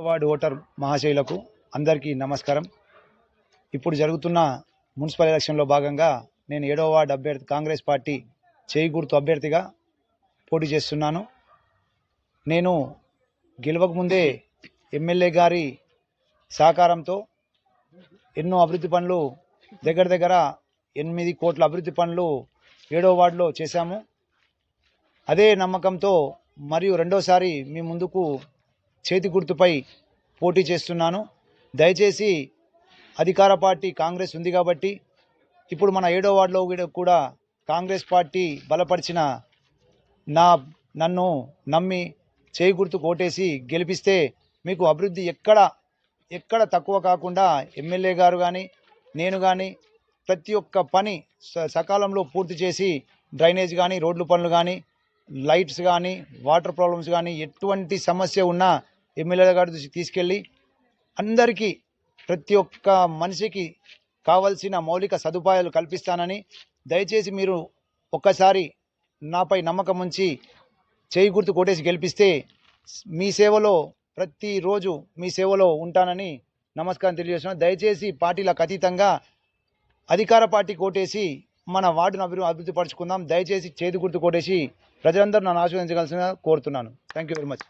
Ward voter మహాశయులకు అందరికీ నమస్కారం. ఇప్పుడు జరుగుతున్న మున్సిపల్ ఎలక్షన్లో భాగంగా నేను 7వ వార్డు అభ్యర్థి కాంగ్రెస్ పార్టీ చేయి గుర్తు అభ్యర్థిగా పోటీ చేస్తున్నాను. నేను గెలవక ముందే ఎమ్మెల్యే గారి సహకారంతో ఎన్నో అభివృద్ధి పనులు దగ్గర 8 కోట్ల అభివృద్ధి పనులు 7వ వార్డులో చేశాము. అదే నమ్మకంతో మరియు రెండోసారి మీ ముందుకు చేతి గుర్తుపై పోటీ చేస్తున్నాను. దయచేసి అధికార పార్టీ కాంగ్రెస్ ఉంది కాబట్టి ఇప్పుడు మన 7వ వార్డులో కూడా కాంగ్రెస్ పార్టీ బలపరిచిన నన్ను నమ్మి చేయి గుర్తుకు ఓటేసి గెలిపిస్తే మీకు అభివృద్ధి ఎక్కడ తక్కువ కాకుండా ఎమ్మెల్యే గారు కానీ నేను కానీ ప్రతి ఒక్క పని సకాలంలో పూర్తి చేసి డ్రైనేజ్ కానీ రోడ్లు పనులు కానీ లైట్స్ కానీ వాటర్ ప్రాబ్లమ్స్ కానీ ఎటువంటి సమస్య ఉన్నా ఎమ్మెల్యే గారి దృష్టికి తీసుకెళ్ళి అందరికీ ప్రతి ఒక్క మనిషికి కావాల్సిన మౌలిక సదుపాయాలు కల్పిస్తానని దయచేసి మీరు ఒక్కసారి నాపై నమ్మకం ఉంచి చేయి గుర్తు కొట్టేసి గెలిపిస్తే మీ సేవలో ప్రతిరోజు మీ సేవలో ఉంటానని నమస్కారం తెలియజేస్తున్నాను. దయచేసి పార్టీలకు అతీతంగా అధికార పార్టీ కోటేసి మన వార్డును అభివృద్ధి పరుచుకుందాం. దయచేసి చేతి గుర్తు కొట్టేసి ప్రజలందరూ నన్ను ఆశీర్వదించగలసిన కోరుతున్నాను. Thank you very much.